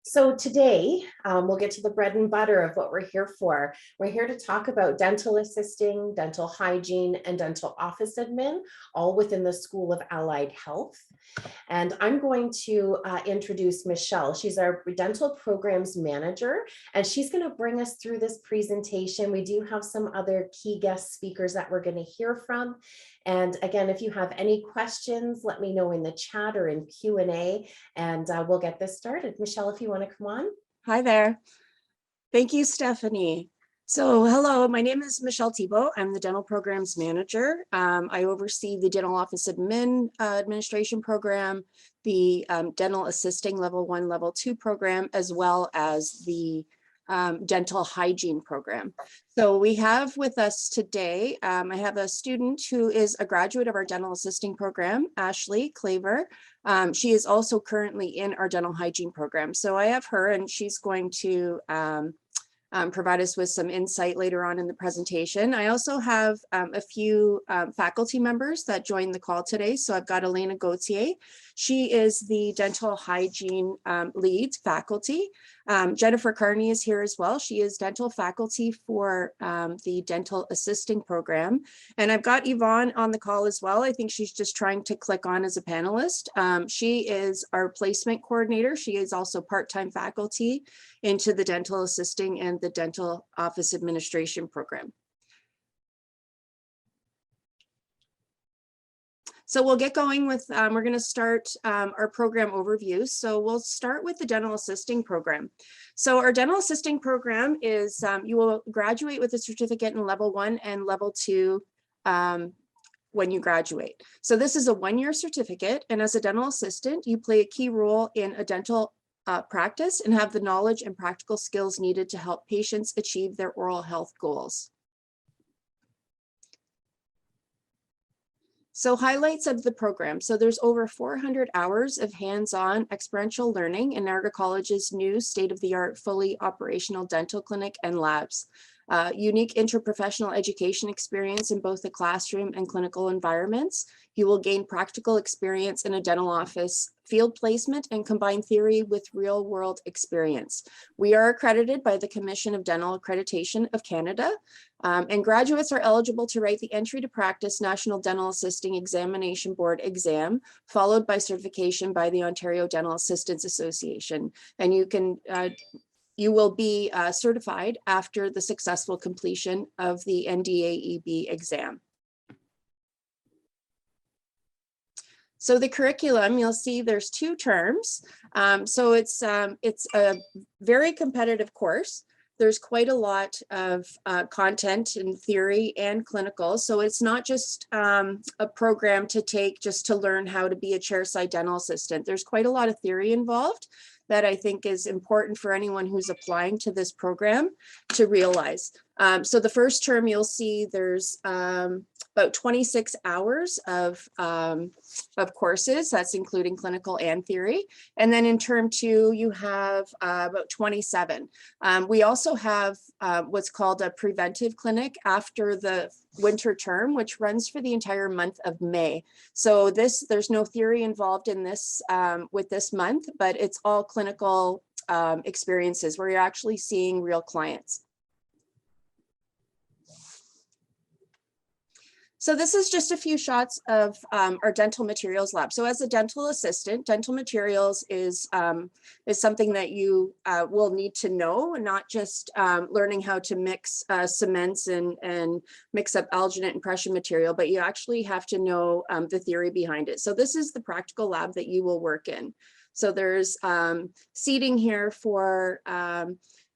So today we'll get to the bread and butter of what we're here for. We're here to talk about dental assisting, dental hygiene, and dental office admin, all within the School of Allied Health. And I'm going to introduce Michelle. She's our dental programs manager, and she's going to bring us through this presentation. We do have some other key guest speakers that we're going to hear from. And again, if you have any questions, let me know in the chat or in Q&A, and we'll get this started. Michelle, if you want to come on. Hi there. Thank you, Stephanie. So hello, my name is Michelle Thibault. I'm the dental programs manager. I oversee the dental office administration program, the dental assisting level 1, level 2 program, as well as the dental hygiene program. So we have with us today, I have a student who is a graduate of our dental assisting program, Ashley Claver. She is also currently in our dental hygiene program. So I have her, and she's going to provide us with some insight later on in the presentation. I also have a few faculty members that joined the call today. So I've got Elena Gauthier. She is the dental hygiene lead faculty. Jennifer Carney is here as well. She is dental faculty for the dental assisting program. And I've got Yvonne on the call as well. I think she's just trying to click on as a panelist. She is our placement coordinator. She is also part-time faculty into the dental assisting and the dental office administration program. So we'll get going with, we're going to start our program overview. So we'll start with the dental assisting program. So our dental assisting program is, you will graduate with a certificate in level 1 and level 2 when you graduate. So this is a 1-year certificate. And as a dental assistant, you play a key role in a dental practice and have the knowledge and practical skills needed to help patients achieve their oral health goals. So highlights of the program. So there's over 400 hours of hands-on experiential learning in Niagara College's new state-of-the-art fully operational dental clinic and labs. Unique interprofessional education experience in both the classroom and clinical environments. You will gain practical experience in a dental office, field placement, and combine theory with real-world experience. We are accredited by the Commission of Dental Accreditation of Canada, and graduates are eligible to write the Entry to Practice National Dental Assisting Examination Board exam, followed by certification by the Ontario Dental Assistants Association. And you will be certified after the successful completion of the NDAEB exam. So the curriculum, you'll see there's 2 terms. So it's a very competitive course. There's quite a lot of content in theory and clinical. So it's not just a program to take just to learn how to be a chairside dental assistant. There's quite a lot of theory involved that I think is important for anyone who's applying to this program to realize. So the first term, you'll see there's about 26 hours of courses. That's including clinical and theory. And then in term 2, you have about 27. We also have what's called a preventive clinic after the winter term, which runs for the entire month of May. So there's no theory involved in this with this month, but it's all clinical experiences where you're actually seeing real clients. So this is just a few shots of our dental materials lab. So as a dental assistant, dental materials is something that you will need to know, not just learning how to mix cements and mix up alginate and pressure material, but you actually have to know the theory behind it. So this is the practical lab that you will work in. So there's seating here for,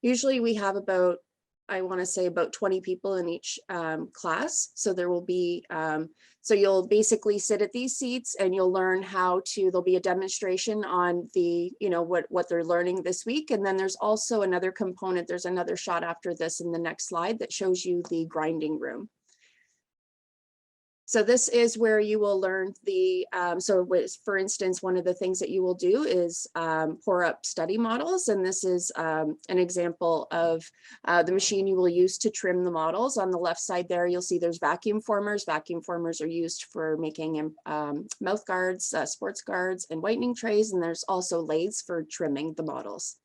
usually we have about, I want to say about 20 people in each class. So there will be, so you'll basically sit at these seats and you'll learn how to, there'll be a demonstration on the, what they're learning this week. And then there's also another component, there's another shot after this in the next slide that shows you the grinding room. So this is where you will learn the, for instance, one of the things that you will do is pour up study models. And this is an example of the machine you will use to trim the models. On the left side there, you'll see there's vacuum formers. Vacuum formers are used for making mouth guards, sports guards, and whitening trays. And there's also lathes for trimming the models.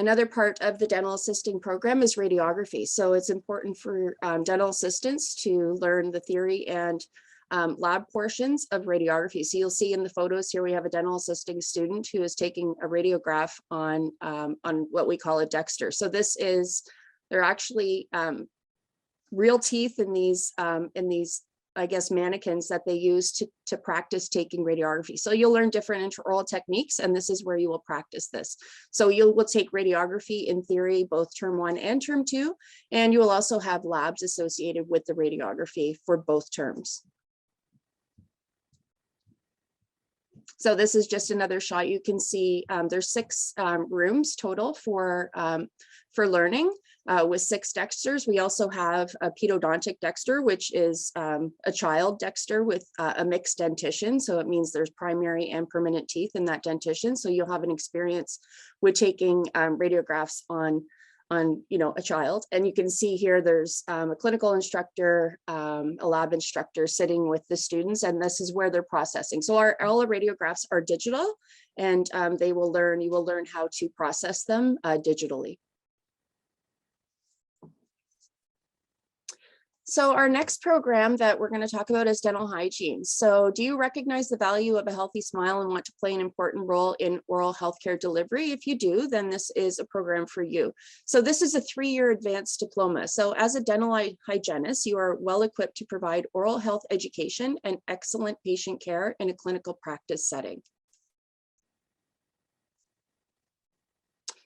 Another part of the dental assisting program is radiography. So it's important for dental assistants to learn the theory and lab portions of radiography. So you'll see in the photos here, we have a dental assisting student who is taking a radiograph on what we call a dexter. So this is, they're actually real teeth in these, I guess, mannequins that they use to practice taking radiography. So you'll learn different intraoral techniques, and this is where you will practice this. So you will take radiography in theory, both term 1 and term 2, and you will also have labs associated with the radiography for both terms. So this is just another shot. You can see there's 6 rooms total for learning with 6 dexters. We also have a pedodontic dexter, which is a child dexter with a mixed dentition. So it means there's primary and permanent teeth in that dentition. So you'll have an experience with taking radiographs on a child. And you can see here there's a clinical instructor, a lab instructor sitting with the students, and this is where they're processing. So all our radiographs are digital, and you will learn how to process them digitally. So our next program that we're going to talk about is dental hygiene. So do you recognize the value of a healthy smile and want to play an important role in oral healthcare delivery? If you do, then this is a program for you. So this is a 3-year advanced diploma. So as a dental hygienist, you are well equipped to provide oral health education and excellent patient care in a clinical practice setting.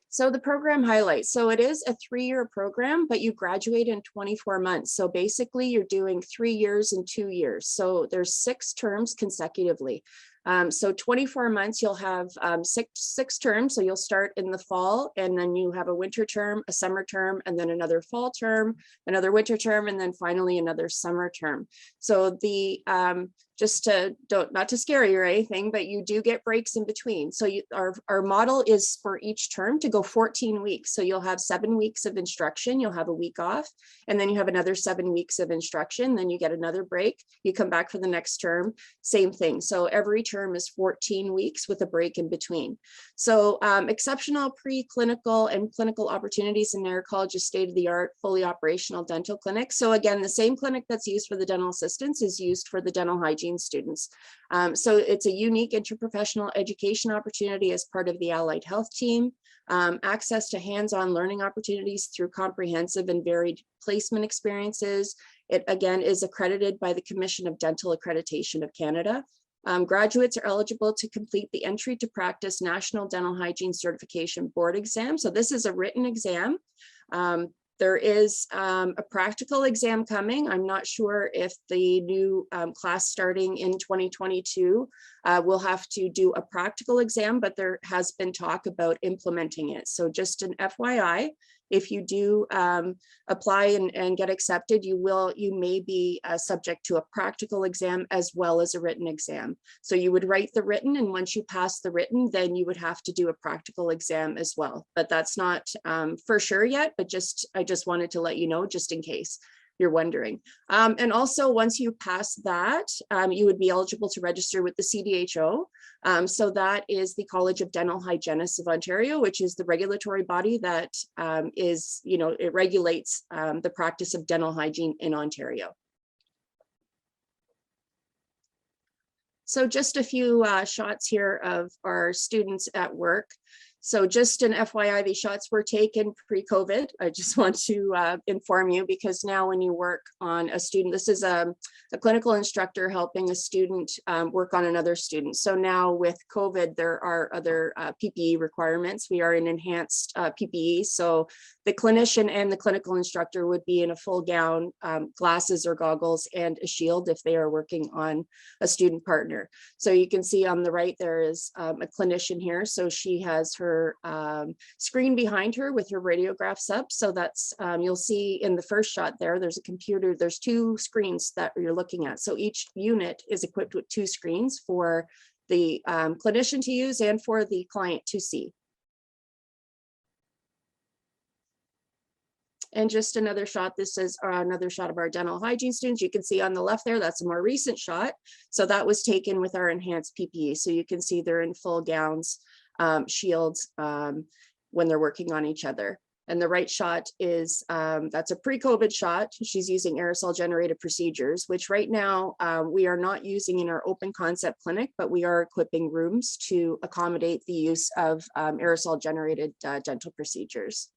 So the program highlights, so it is a 3-year program, but you graduate in 24 months. So basically you're doing 3 years and 2 years. So there's 6 terms consecutively. So 24 months, you'll have six terms. So you'll start in the fall, and then you have a winter term, a summer term, and then another fall term, another winter term, and then finally another summer term. So the not to scare you or anything, but you do get breaks in between. So our model is for each term to go 14 weeks. So you'll have 7 weeks of instruction, you'll have a week off, and then you have another 7 weeks of instruction, then you get another break, you come back for the next term, same thing. So every term is 14 weeks with a break in between. So exceptional preclinical and clinical opportunities in Niagara College is state-of-the-art, fully operational dental clinic. So again, the same clinic that's used for the dental assistants is used for the dental hygiene students. So it's a unique interprofessional education opportunity as part of the allied health team. Access to hands-on learning opportunities through comprehensive and varied placement experiences. It again is accredited by the Commission of Dental Accreditation of Canada. Graduates are eligible to complete the Entry to Practice National Dental Hygiene Certification Board exam. So this is a written exam. There is a practical exam coming. I'm not sure if the new class starting in 2022 will have to do a practical exam, but there has been talk about implementing it. So just an FYI, if you do apply and get accepted, you may be subject to a practical exam as well as a written exam. So you would write the written, and once you pass the written, then you would have to do a practical exam as well. But that's not for sure yet, but I just wanted to let you know, just in case you're wondering. And also, once you pass that, you would be eligible to register with the CDHO. So that is the College of Dental Hygienists of Ontario, which is the regulatory body that it regulates the practice of dental hygiene in Ontario. So just a few shots here of our students at work. So just an FYI, these shots were taken pre-COVID. I just want to inform you, because now when you work on a student, this is a clinical instructor helping a student work on another student. So now with COVID, there are other PPE requirements. We are in enhanced PPE. So the clinician and the clinical instructor would be in a full gown, glasses or goggles, and a shield if they are working on a student partner. So you can see on the right, there is a clinician here. So she has her screen behind her with her radiographs up. So that's, you'll see in the first shot there's a computer, there's 2 screens that you're looking at. So each unit is equipped with 2 screens for the clinician to use and for the client to see. And just another shot, this is another shot of our dental hygiene students. You can see on the left there, that's a more recent shot. So that was taken with our enhanced PPE. So you can see they're in full gowns, shields, when they're working on each other. And the right shot is, that's a pre-COVID shot. She's using aerosol generated procedures, which right now we are not using in our open concept clinic, but we are equipping rooms to accommodate the use of aerosol generated dental procedures.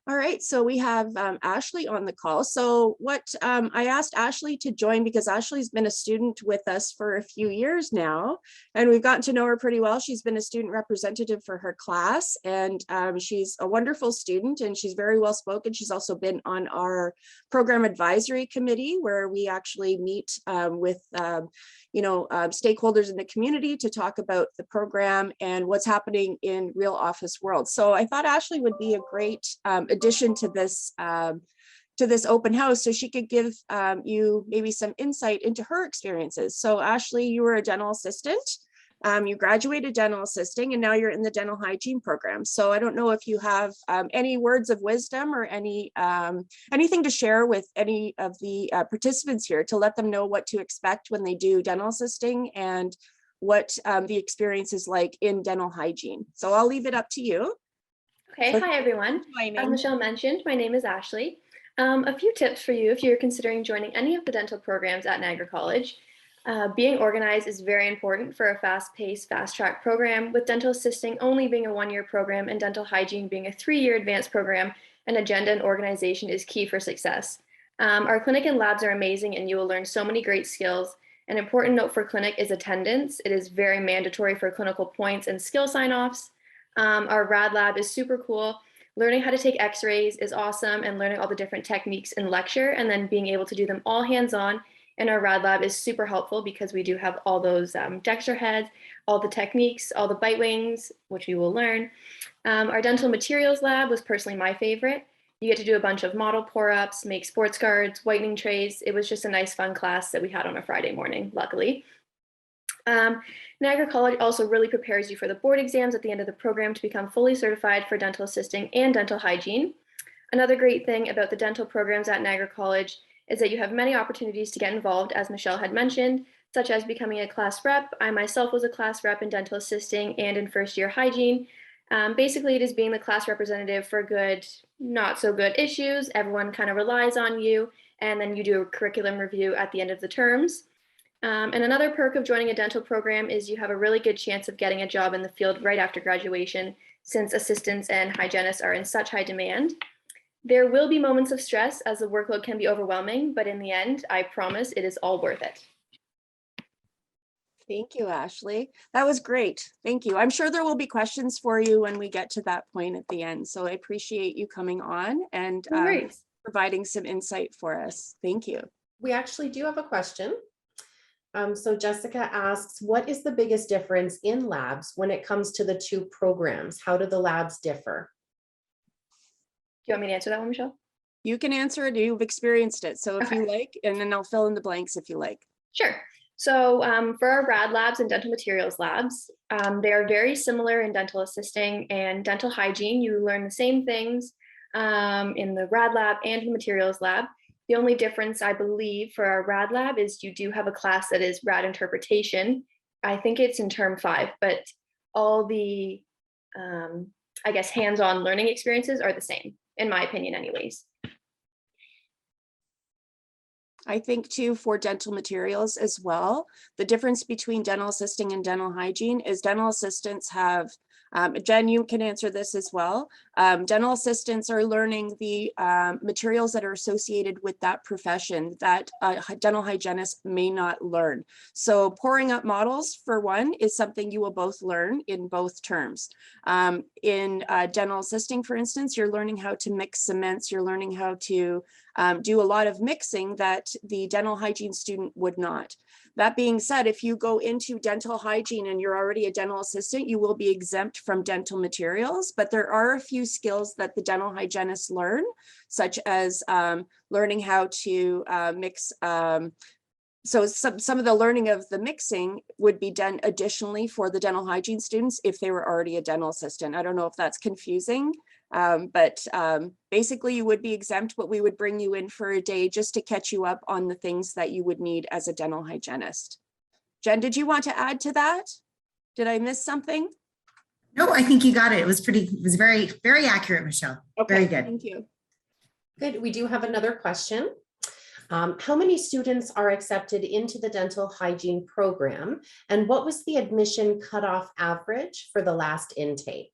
All right, so we have Ashley on the call. So what I asked Ashley to join because Ashley's been a student with us for a few years now, and we've gotten to know her pretty well. She's been a student representative for her class, and she's a wonderful student, and she's very well spoken. She's also been on our program advisory committee, where we actually meet with stakeholders in the community to talk about the program and what's happening in real office world. So I thought Ashley would be a great addition to this open house, so she could give you maybe some insight into her experiences. So Ashley, you were a dental assistant. You graduated dental assisting, and now you're in the dental hygiene program. So I don't know if you have any words of wisdom or anything to share with any of the participants here to let them know what to expect when they do dental assisting and what the experience is like in dental hygiene. So I'll leave it up to you. Okay, hi everyone. As Michelle mentioned, my name is Ashley. A few tips for you if you're considering joining any of the dental programs at Niagara College. Being organized is very important for a fast-paced, fast-track program, with dental assisting only being a one-year program and dental hygiene being a 3-year advanced program. An agenda and organization is key for success. Our clinic and labs are amazing, and you will learn so many great skills. An important note for clinic is attendance. It is very mandatory for clinical points and skill sign-offs. Our rad lab is super cool. Learning how to take x-rays is awesome, and learning all the different techniques in lecture and then being able to do them all hands-on in our rad lab is super helpful because we do have all those Dexter heads, all the techniques, all the bite wings, which we will learn. Our dental materials lab was personally my favorite. You get to do a bunch of model pour-ups, make sports guards, whitening trays. It was just a nice fun class that we had on a Friday morning, luckily. Niagara College also really prepares you for the board exams at the end of the program to become fully certified for dental assisting and dental hygiene. Another great thing about the dental programs at Niagara College is that you have many opportunities to get involved, as Michelle had mentioned, such as becoming a class rep. I myself was a class rep in dental assisting and in first year hygiene. Basically, it is being the class representative for good, not so good issues. Everyone kind of relies on you, and then you do a curriculum review at the end of the terms. And another perk of joining a dental program is you have a really good chance of getting a job in the field right after graduation, since assistants and hygienists are in such high demand. There will be moments of stress as the workload can be overwhelming, but in the end, I promise it is all worth it. Thank you, Ashley. That was great. Thank you. I'm sure there will be questions for you when we get to that point at the end. So I appreciate you coming on and providing some insight for us. Thank you. We actually do have a question. So Jessica asks, what is the biggest difference in labs when it comes to the two programs? How do the labs differ? Do you want me to answer that one, Michelle? You can answer it. You've experienced it. So if you like, and then I'll fill in the blanks if you like. Sure. So for our rad labs and dental materials labs, they are very similar in dental assisting and dental hygiene. You learn the same things in the rad lab and the materials lab. The only difference, I believe, for our rad lab is you do have a class that is rad interpretation. I think it's in term 5, but all the, I guess, hands-on learning experiences are the same, in my opinion anyways. I think too, for dental materials as well, the difference between dental assisting and dental hygiene is dental assistants have, Jen, you can answer this as well. Dental assistants are learning the materials that are associated with that profession that dental hygienists may not learn. So pouring up models, for one, is something you will both learn in both terms. In dental assisting, for instance, you're learning how to mix cements, you're learning how to do a lot of mixing that the dental hygiene student would not. That being said, if you go into dental hygiene and you're already a dental assistant, you will be exempt from dental materials, but there are a few skills that the dental hygienists learn, such as learning how to mix. So some of the learning of the mixing would be done additionally for the dental hygiene students if they were already a dental assistant. I don't know if that's confusing, but basically you would be exempt, but we would bring you in for a day just to catch you up on the things that you would need as a dental hygienist. Jen, did you want to add to that? Did I miss something? No, I think you got it. It was very, very accurate, Michelle. Okay, Very good. thank you. Good. We do have another question. How many students are accepted into the dental hygiene program? And what was the admission cutoff average for the last intake?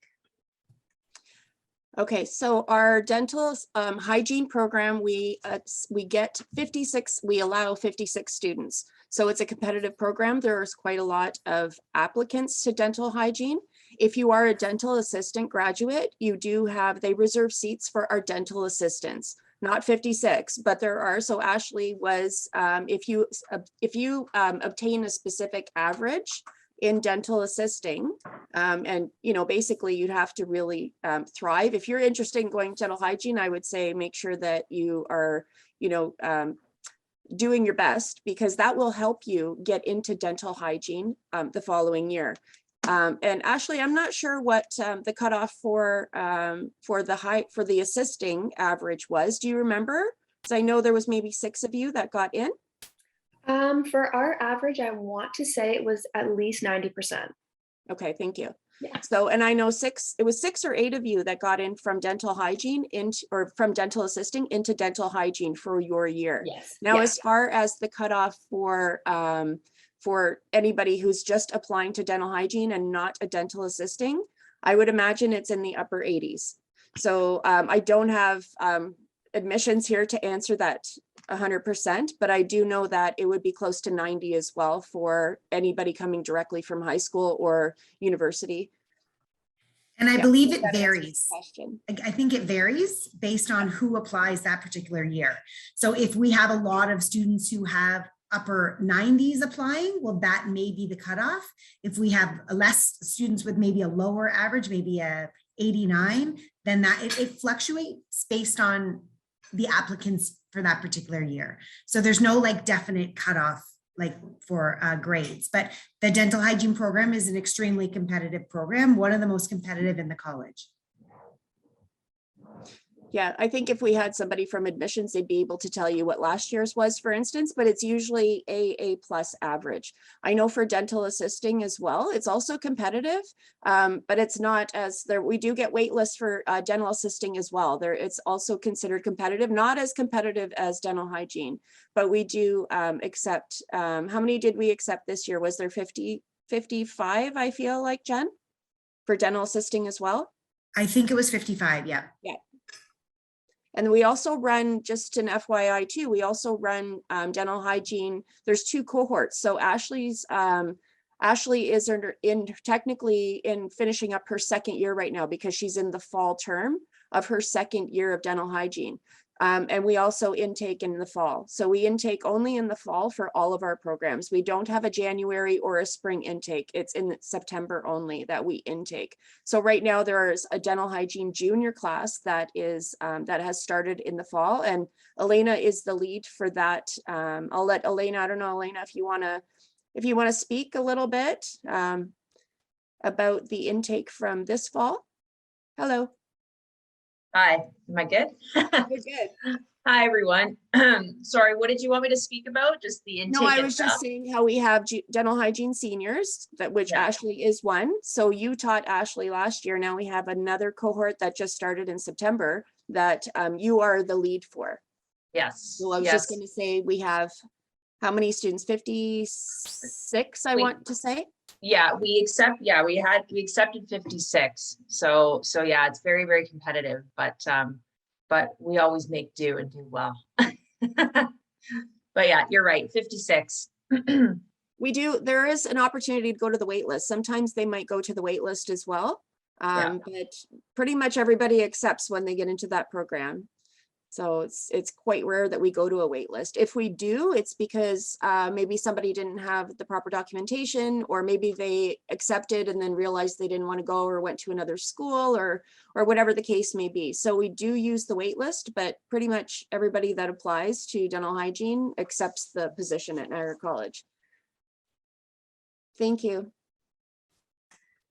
Okay, so our dental hygiene program, we get 56, we allow 56 students. So it's a competitive program. There's quite a lot of applicants to dental hygiene. If you are a dental assistant graduate, you do have, they reserve seats for our dental assistants, not 56, but there are. So Ashley was, if you obtain a specific average in dental assisting, and basically you'd have to really thrive. If you're interested in going to dental hygiene, I would say make sure that you are, doing your best, because that will help you get into dental hygiene the following year. And Ashley, I'm not sure what the cutoff for the assisting average was. Do you remember? Because I know there was maybe 6 of you that got in. For our average, I want to say it was at least 90%. Okay, thank you. Yeah. So, and I know it was 6 or 8 of you that got in from dental hygiene or from dental assisting into dental hygiene for your year. Yes. Now, yes. as far as the cutoff for anybody who's just applying to dental hygiene and not a dental assisting, I would imagine it's in the upper 80s. So I don't have admissions here to answer that 100%, but I do know that it would be close to 90 as well for anybody coming directly from high school or university. And I believe it That answers the varies. question. I think it varies based on who applies that particular year. So if we have a lot of students who have upper 90s applying, well, that may be the cutoff. If we have less students with maybe a lower average, maybe a 89, then that it fluctuates based on the applicants for that particular year. So there's no like definite cutoff like for grades, but the dental hygiene program is an extremely competitive program, one of the most competitive in the college. Yeah, I think if we had somebody from admissions, they'd be able to tell you what last year's was, for instance, but it's usually A plus average. I know for dental assisting as well, it's also competitive, but it's not as there. We do get wait lists for dental assisting as well. It's also considered competitive, not as competitive as dental hygiene, but we do accept. How many did we accept this year? Was there 50, 55, I feel like, Jen, for dental assisting as well? I think it was 55, yeah. Yeah. And we also run, just an FYI too, we also run dental hygiene. There's 2 cohorts. So Ashley is technically in finishing up her 2nd year right now, because she's in the fall term of her 2nd year of dental hygiene. And we also intake in the fall. So we intake only in the fall for all of our programs. We don't have a January or a spring intake. It's in September only that we intake. So right now there's a dental hygiene junior class that has started in the fall, and Elena is the lead for that. I'll let Elena, I don't know, Elena, if you want to speak a little bit about the intake from this fall. Hello. Hi, am I good? You're good. Hi, everyone. Sorry, what did you want me to speak about? Just the intake? No, I was just saying how we have dental hygiene seniors, which Yeah. Ashley is one. So you taught Ashley last year. Now we have another cohort that just started in September that you are the lead for. Yes. So I was just going to say, we have how many students? 56, I want to say. Yeah, we accepted 56. So yeah, it's very, very competitive, but we always make do and do well. But yeah, you're right, 56. We do, there is an opportunity to go to the wait list. Sometimes they might go to the wait list as well. But pretty much everybody accepts when they get into that program. So it's quite rare that we go to a wait list. If we do, it's because maybe somebody didn't have the proper documentation, or maybe they accepted and then realized they didn't want to go, or went to another school, or whatever the case may be. So we do use the wait list, but pretty much everybody that applies to dental hygiene accepts the position at Niagara College. Thank you.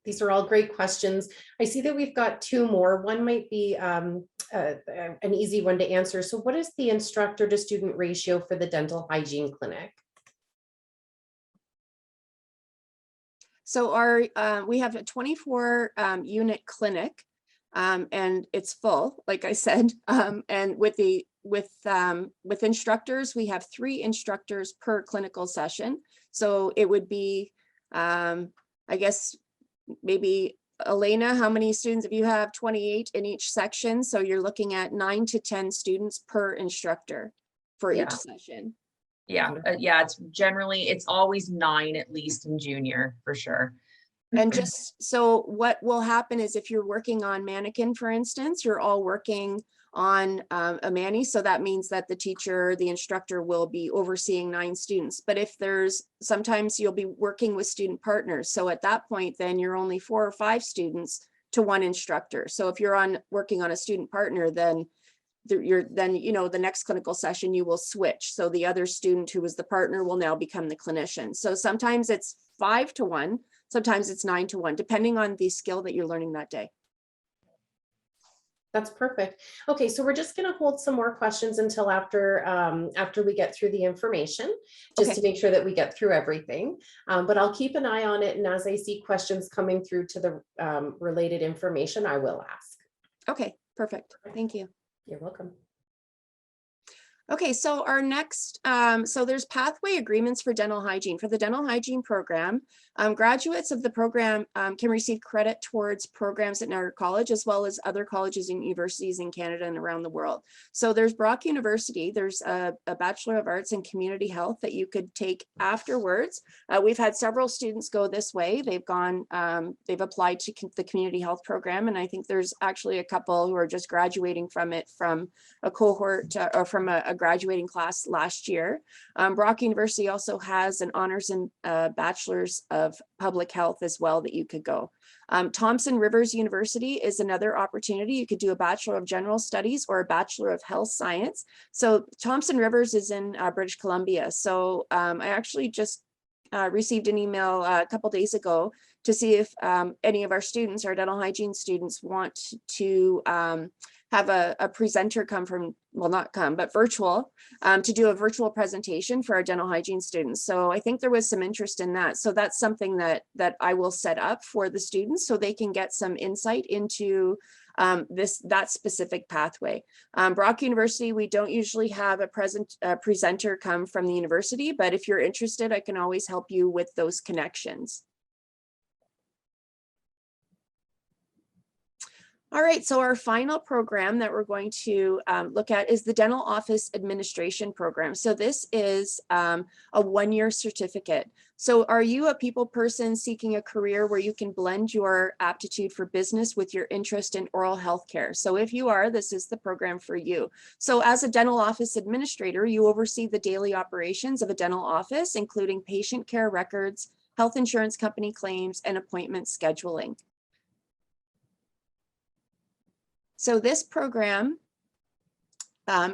These are all great questions. I see that we've got 2 more. One might be an easy one to answer. So what is the instructor to student ratio for the dental hygiene clinic? So we have a 24 unit clinic, and it's full, like I said, and with instructors, we have 3 instructors per clinical session. So it would be, I guess, maybe Elena, how many students? If you have 28 in each section, so you're looking at 9 to 10 students per instructor for each session. Yeah, it's always 9 at least in junior for sure. And just so what will happen is if you're working on mannequin, for instance, you're all working on a Manny. So that means that the teacher, the instructor will be overseeing 9 students. But if sometimes you'll be working with student partners. So at that point, then you're only 4 or 5 students to 1 instructor. So if you're working on a student partner, then the next clinical session you will switch. So the other student who was the partner will now become the clinician. So sometimes it's 5 to 1, sometimes it's 9 to 1, depending on the skill that you're learning that day. That's perfect. Okay, so we're just going to hold some more questions until after we get through the information, just to make sure that we get through everything. But I'll keep an eye on it, and as I see questions coming through to the related information, I will ask. Okay, perfect. Thank you. You're welcome. Okay, so our next, so there's pathway agreements for dental hygiene. For the dental hygiene program, graduates of the program can receive credit towards programs at Niagara College, as well as other colleges and universities in Canada and around the world. So there's Brock University, there's a Bachelor of Arts in Community Health that you could take afterwards. We've had several students go this way. They've applied to the community health program, and I think there's actually a couple who are just graduating from it from a cohort or from a graduating class last year. Brock University also has an honors and bachelor's of public health as well that you could go. Thompson Rivers University is another opportunity. You could do a Bachelor of General Studies or a Bachelor of Health Science. So Thompson Rivers is in British Columbia. So I actually just received an email a couple days ago to see if any of our students, our dental hygiene students, want to have a presenter come from, well, not come, but virtual, to do a virtual presentation for our dental hygiene students. So I think there was some interest in that. So that's something that I will set up for the students so they can get some insight into that specific pathway. Brock University, we don't usually have a presenter come from the university, but if you're interested, I can always help you with those connections. All right, so our final program that we're going to look at is the Dental Office Administration Program. So this is a 1-year certificate. So are you a people person seeking a career where you can blend your aptitude for business with your interest in oral health care? So if you are, this is the program for you. So as a dental office administrator, you oversee the daily operations of a dental office, including patient care records, health insurance company claims, and appointment scheduling. So this program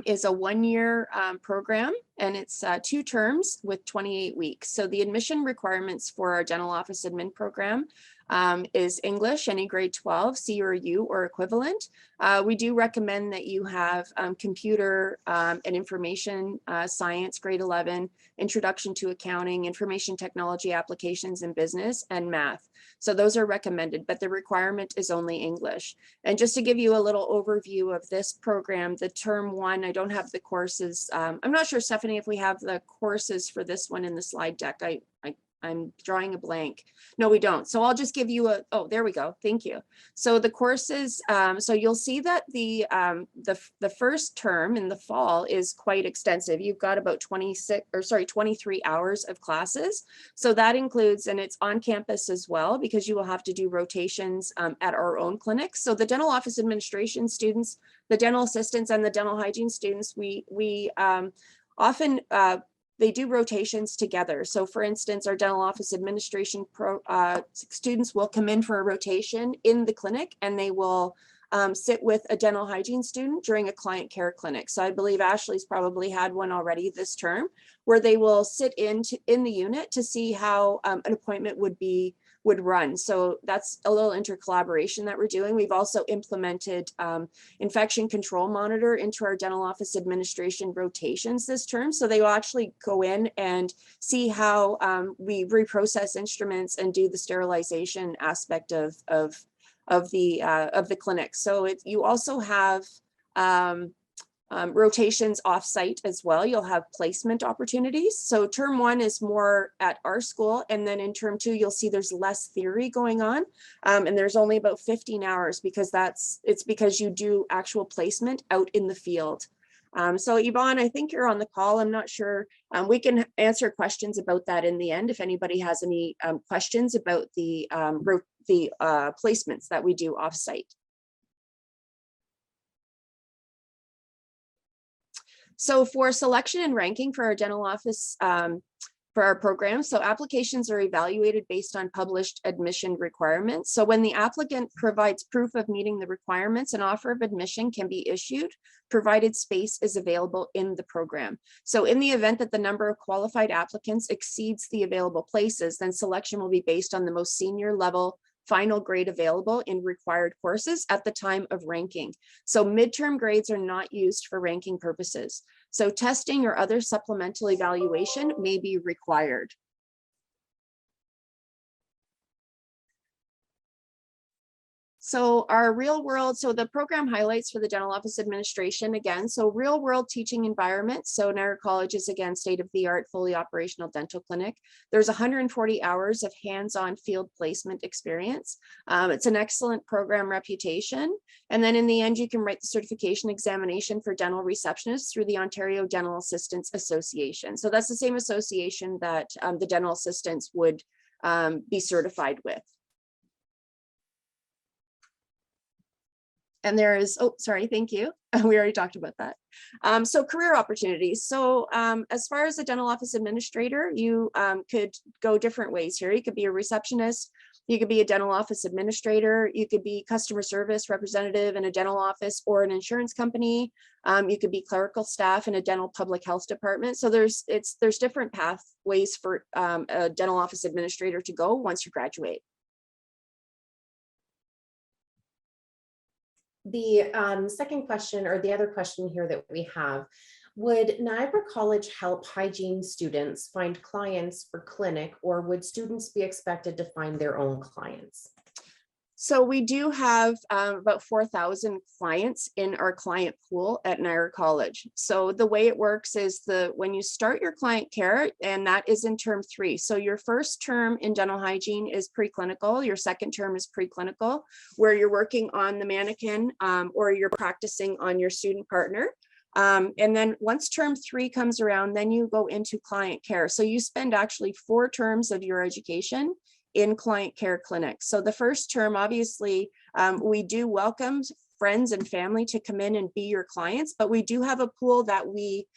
is a 1-year program, and it's 2 terms with 28 weeks. So the admission requirements for our dental office admin program is English, any grade 12, C or U or equivalent. We do recommend that you have computer and information science, grade 11, introduction to accounting, information technology applications in business, and math. So those are recommended, but the requirement is only English. And just to give you a little overview of this program, the term 1, I don't have the courses. I'm not sure, Stephanie, if we have the courses for this one in the slide deck. I'm drawing a blank. No, we don't. So I'll just give you oh, there we go. Thank you. So the courses, so you'll see that the first term in the fall is quite extensive. You've got about 23 hours of classes. So that includes, and it's on campus as well, because you will have to do rotations at our own clinics. So the dental office administration students, the dental assistants, and the dental hygiene students, we often, they do rotations together. So for instance, our dental office administration students will come in for a rotation in the clinic, and they will sit with a dental hygiene student during a client care clinic. So I believe Ashley's probably had one already this term, where they will sit in the unit to see how an appointment would run. So that's a little intercollaboration that we're doing. We've also implemented infection control monitor into our dental office administration rotations this term. So they will actually go in and see how we reprocess instruments and do the sterilization aspect of the clinic. So you also have rotations offsite as well. You'll have placement opportunities. So term 1 is more at our school, and then in term 2, you'll see there's less theory going on, and there's only about 15 hours because it's because you do actual placement out in the field. So Yvonne, I think you're on the call. I'm not sure. We can answer questions about that in the end if anybody has any questions about the placements that we do offsite. So for selection and ranking for our dental office, for our program, so applications are evaluated based on published admission requirements. So when the applicant provides proof of meeting the requirements, an offer of admission can be issued, provided space is available in the program. So in the event that the number of qualified applicants exceeds the available places, then selection will be based on the most senior level final grade available in required courses at the time of ranking. So midterm grades are not used for ranking purposes. So testing or other supplemental evaluation may be required. So our real world, so the program highlights for the dental office administration again, so real world teaching environment. So Niagara College is again state-of-the-art, fully operational dental clinic. There's 140 hours of hands-on field placement experience. It's an excellent program reputation. And then in the end, you can write the certification examination for dental receptionists through the Ontario Dental Assistants Association. So that's the same association that the dental assistants would be certified with. And there is, oh, sorry, thank you. We already talked about that. So career opportunities. So as far as a dental office administrator, you could go different ways here. You could be a receptionist, you could be a dental office administrator, you could be customer service representative in a dental office or an insurance company. You could be clerical staff in a dental public health department. So there's different pathways for a dental office administrator to go once you graduate. The second question, or the other question here that we have, would Niagara College help hygiene students find clients for clinic, or would students be expected to find their own clients? So we do have about 4,000 clients in our client pool at Niagara College. So the way it works is when you start your client care, and that is in term 3. So your first term in dental hygiene is preclinical. Your second term is preclinical, where you're working on the mannequin or you're practicing on your student partner. And then once term 3 comes around, then you go into client care. So you spend actually 4 terms of your education in client care clinics. So the first term, obviously, we do welcome friends and family to come in and be your clients, but we do have a pool that we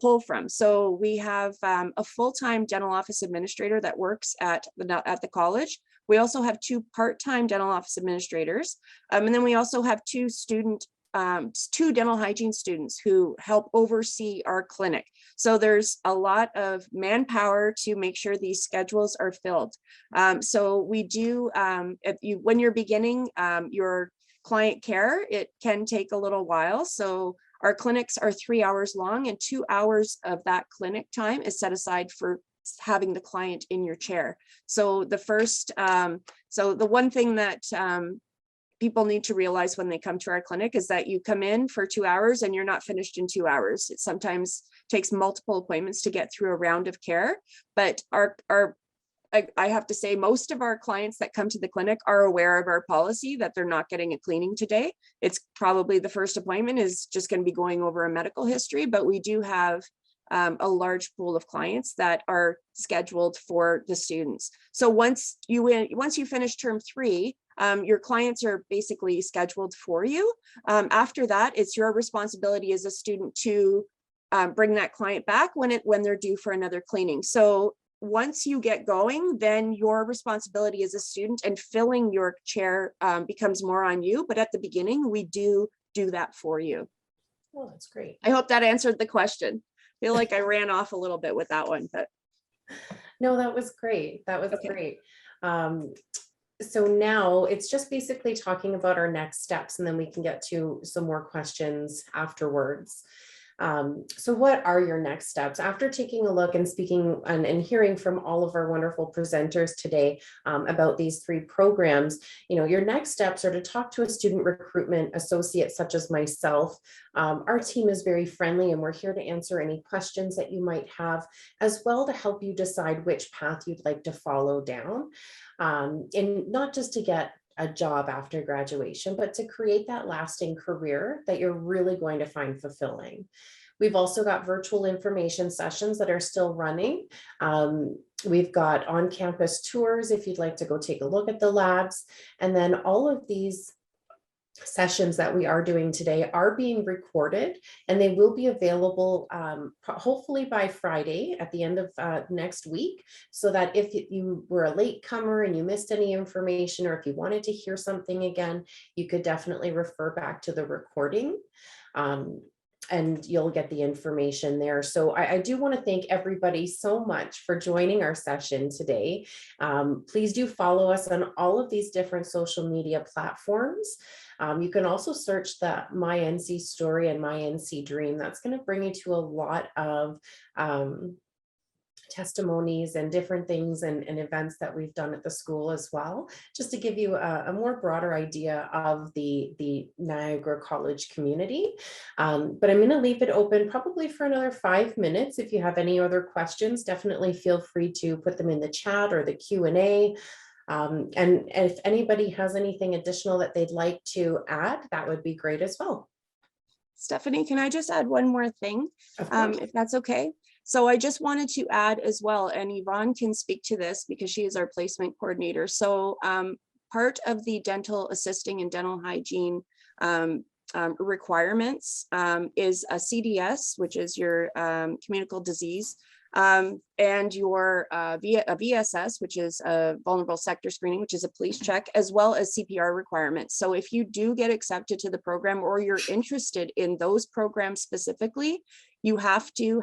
pull from. So we have a full-time dental office administrator that works at the college. We also have 2 part-time dental office administrators. And then we also have 2 dental hygiene students who help oversee our clinic. So there's a lot of manpower to make sure these schedules are filled. So we do, when you're beginning your client care, it can take a little while. So our clinics are 3 hours long, and 2 hours of that clinic time is set aside for having the client in your chair. So the first, so the one thing that people need to realize when they come to our clinic is that you come in for 2 hours and you're not finished in 2 hours. It sometimes takes multiple appointments to get through a round of care, but I have to say most of our clients that come to the clinic are aware of our policy that they're not getting a cleaning today. It's probably the first appointment is just going to be going over a medical history, but we do have a large pool of clients that are scheduled for the students. So once you finish term 3, your clients are basically scheduled for you. After that, it's your responsibility as a student to bring that client back when they're due for another cleaning. So once you get going, then your responsibility as a student and filling your chair becomes more on you. But at the beginning, we do that for you. Oh, that's great. I hope that answered the question. I feel like I ran off a little bit with that one, but. No, that was great. That was Okay. great. So now it's just basically talking about our next steps, and then we can get to some more questions afterwards. So what are your next steps after taking a look and speaking and hearing from all of our wonderful presenters today about these 3 programs? You know, your next steps are to talk to a student recruitment associate such as myself. Our team is very friendly, and we're here to answer any questions that you might have, as well to help you decide which path you'd like to follow down. And not just to get a job after graduation, but to create that lasting career that you're really going to find fulfilling. We've also got virtual information sessions that are still running. We've got on-campus tours if you'd like to go take a look at the labs. And then all of these sessions that we are doing today are being recorded, and they will be available hopefully by Friday at the end of next week, so that if you were a latecomer and you missed any information, or if you wanted to hear something again, you could definitely refer back to the recording. And you'll get the information there. So I do want to thank everybody so much for joining our session today. Please do follow us on all of these different social media platforms. You can also search the My NC Story and My NC Dream. That's going to bring you to a lot of testimonies and different things and events that we've done at the school as well, just to give you a more broader idea of the Niagara College community. But I'm going to leave it open probably for another 5 minutes. If you have any other questions, definitely feel free to put them in the chat or the Q&A. And if anybody has anything additional that they'd like to add, that would be great as well. Stephanie, can I just add one more thing, if that's okay? So I just wanted to add as well, and Yvonne can speak to this because she is our placement coordinator. So part of the dental assisting and dental hygiene requirements is a CDS, which is your communicable disease, and your VSS, which is a vulnerable sector screening, which is a police check, as well as CPR requirements. So if you do get accepted to the program, or you're interested in those programs specifically, you have to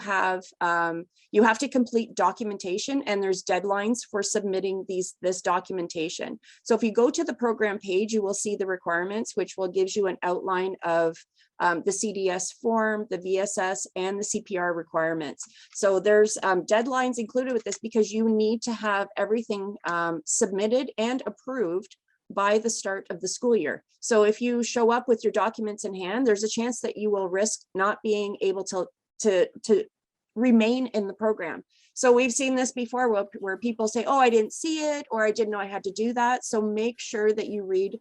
complete documentation, and there's deadlines for submitting this documentation. So if you go to the program page, you will see the requirements, which will give you an outline of the CDS form, the VSS, and the CPR requirements. So there's deadlines included with this, because you need to have everything submitted and approved by the start of the school year. So if you show up with your documents in hand, there's a chance that you will risk not being able to remain in the program. So we've seen this before where people say, oh, I didn't see it, or I didn't know I had to do that. So make sure that you read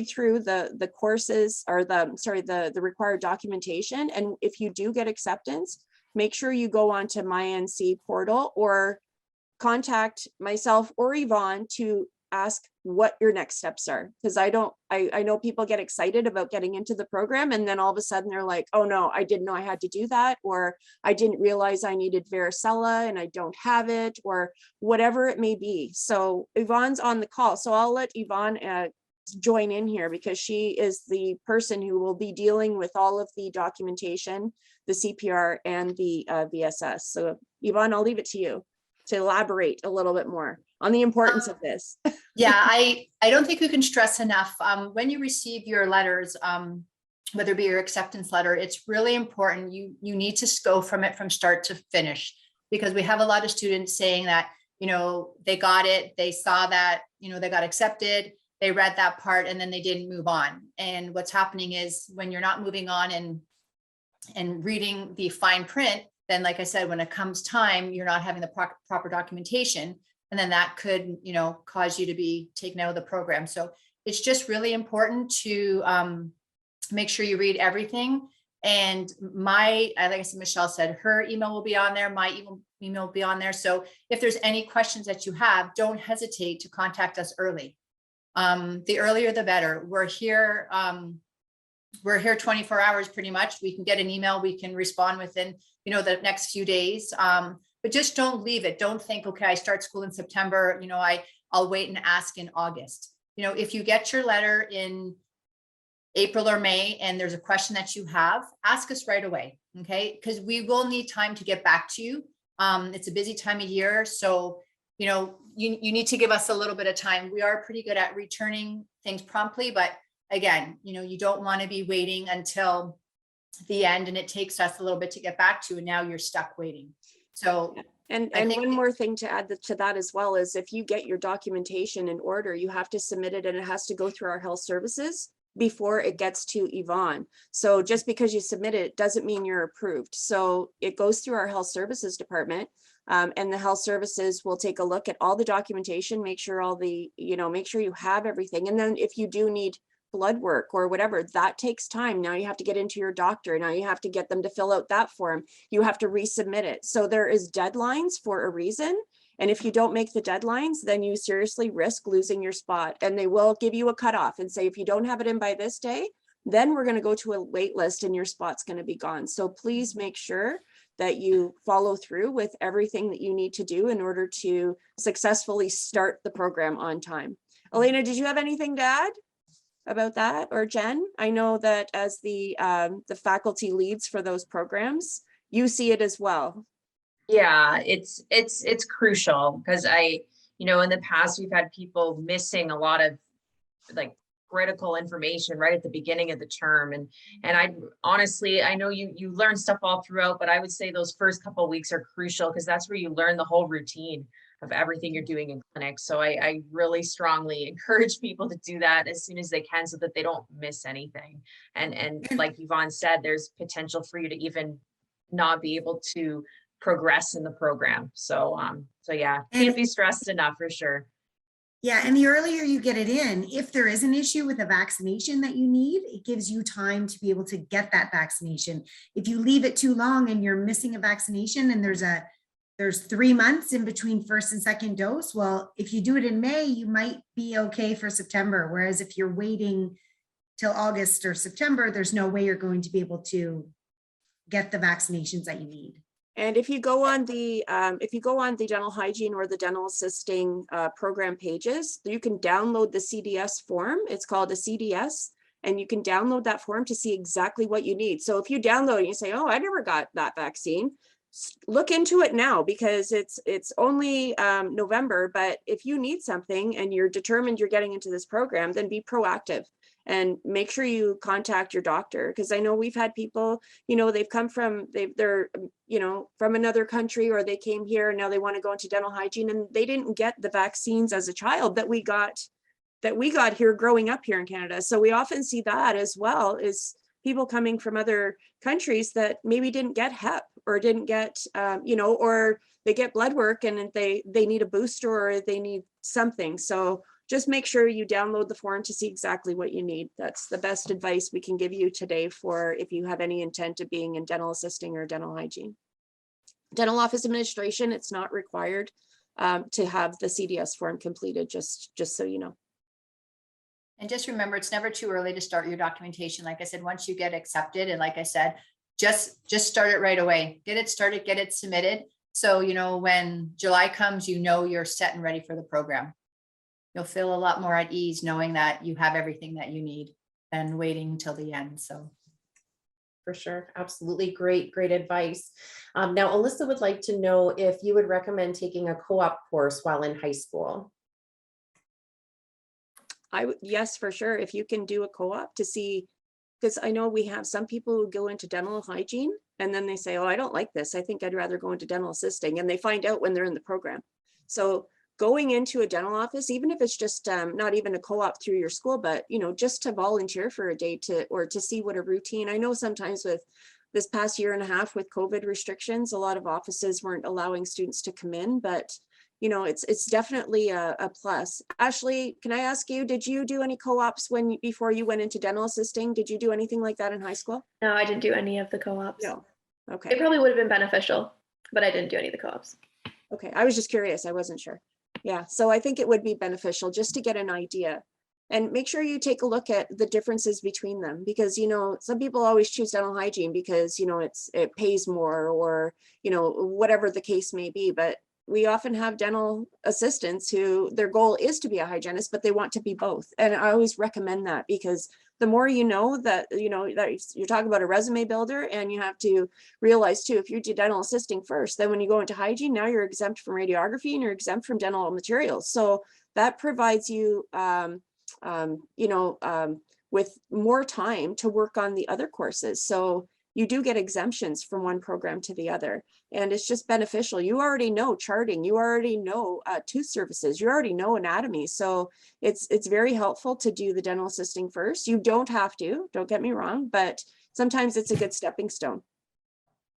through the courses, or the required documentation. And if you do get acceptance, make sure you go onto My NC portal, or contact myself or Yvonne to ask what your next steps are. Because I know people get excited about getting into the program, and then all of a sudden they're like, oh no, I didn't know I had to do that, or I didn't realize I needed varicella and I don't have it, or whatever it may be. So Yvonne's on the call, so I'll let Yvonne join in here, because she is the person who will be dealing with all of the documentation, the CPR, and the VSS. So Yvonne, I'll leave it to you to elaborate a little bit more on the importance of this. Yeah, I don't think we can stress enough, when you receive your letters, whether it be your acceptance letter, it's really important. You need to go from it from start to finish, because we have a lot of students saying that, they got it, they saw that, they got accepted, they read that part, and then they didn't move on. And what's happening is, when you're not moving on and reading the fine print, then, like I said, when it comes time, you're not having the proper documentation. And then that could, cause you to be taken out of the program. So it's just really important to make sure you read everything. And like I said, Michelle said, her email will be on there. My email will be on there. So if there's any questions that you have, don't hesitate to contact us early. The earlier, the better. We're here 24 hours pretty much. We can get an email. We can respond within, the next few days. but just don't leave it. Don't think, okay, I start school in September, you know, I'll wait and ask in August. You know, if you get your letter in April or May and there's a question that you have, ask us right away, okay? Because we will need time to get back to you. It's a busy time of year, so you know, you need to give us a little bit of time. We are pretty good at returning things promptly, but again, you know, you don't want to be waiting until the end and it takes us a little bit to get back to, and now you're stuck waiting. So and one more thing to add to that as well is if you get your documentation in order, you have to submit it and it has to go through our health services before it gets to Yvonne. So just because you submit it doesn't mean you're approved. So it goes through our health services department, and the health services will take a look at all the documentation, make sure all the, you know, make sure you have everything. And then if you do need blood work or whatever, that takes time. Now you have to get into your doctor. Now you have to get them to fill out that form. You have to resubmit it. So there is deadlines for a reason. And if you don't make the deadlines, then you seriously risk losing your spot. And they will give you a cutoff and say, if you don't have it in by this day, then we're going to go to a wait list and your spot's going to be gone. So please make sure that you follow through with everything that you need to do in order to successfully start the program on time. Elena, did you have anything to add about that, or Jen? I know that as the faculty leads for those programs, you see it as well. Yeah, it's crucial because you know, in the past we've had people missing a lot of like critical information right at the beginning of the term. And I honestly, I know you learn stuff all throughout, but I would say those first couple of weeks are crucial because that's where you learn the whole routine of everything you're doing in clinic. So I really strongly encourage people to do that as soon as they can so that they don't miss anything. And like Yvonne said, there's potential for you to even not be able to progress in the program. So yeah, can't be stressed enough for sure. Yeah, and the earlier you get it in, if there is an issue with a vaccination that you need, it gives you time to be able to get that vaccination. If you leave it too long and you're missing a vaccination and there's 3 months in between first and second dose, well, if you do it in May, you might be okay for September. Whereas if you're waiting till August or September, there's no way you're going to be able to get the vaccinations that you need. And if you go on the dental hygiene or the dental assisting program pages, you can download the CDS form. It's called a CDS, and you can download that form to see exactly what you need. So if you download and you say, oh, I never got that vaccine, look into it now because it's only November. But if you need something and you're determined you're getting into this program, then be proactive and make sure you contact your doctor. Because I know we've had people, you know, they've come from, they're, you know, from another country, or they came here and now they want to go into dental hygiene and they didn't get the vaccines as a child that we got here growing up here in Canada. So we often see that as well, is people coming from other countries that maybe didn't get Hep or didn't get, you know, or they get blood work and they need a booster or they need something. So just make sure you download the form to see exactly what you need. That's the best advice we can give you today for if you have any intent of being in dental assisting or dental hygiene. Dental office administration, it's not required to have the CDS form completed, just so you know. And just remember, it's never too early to start your documentation. Like I said, once you get accepted, and like I said, just start it right away. Get it started, get it submitted. So, you know, when July comes, you know, you're set and ready for the program. You'll feel a lot more at ease knowing that you have everything that you need than waiting until the end. So for sure. Absolutely. Great advice. Now, Alyssa would like to know if you would recommend taking a co-op course while in high school. Yes, for sure. If you can do a co-op to see, because I know we have some people who go into dental hygiene and then they say, oh, I don't like this. I think I'd rather go into dental assisting. And they find out when they're in the program. So going into a dental office, even if it's just not even a co-op through your school, but, you know, just to volunteer for a day or to see what a routine. I know sometimes with this past year and a half with COVID restrictions, a lot of offices weren't allowing students to come in, but, you know, it's definitely a plus. Ashley, can I ask you, did you do any co-ops before you went into dental assisting? Did you do anything like that in high school? No, I didn't do any of the co-ops. No. Okay. It probably would have been beneficial, but I didn't do any of the co-ops. Okay. I was just curious. I wasn't sure. Yeah. So I think it would be beneficial just to get an idea And make sure you take a look at the differences between them, because, you know, some people always choose dental hygiene because, you know, it pays more, or, you know, whatever the case may be. But we often have dental assistants who their goal is to be a hygienist, but they want to be both. And I always recommend that, because the more you know, that you're talking about a resume builder, and you have to realize too, if you do dental assisting first, then when you go into hygiene, now you're exempt from radiography and you're exempt from dental materials. So that provides you, with more time to work on the other courses. So you do get exemptions from one program to the other. And it's just beneficial. You already know charting, you already know tooth services, you already know anatomy. So it's very helpful to do the dental assisting first. You don't have to, don't get me wrong, but sometimes it's a good stepping stone.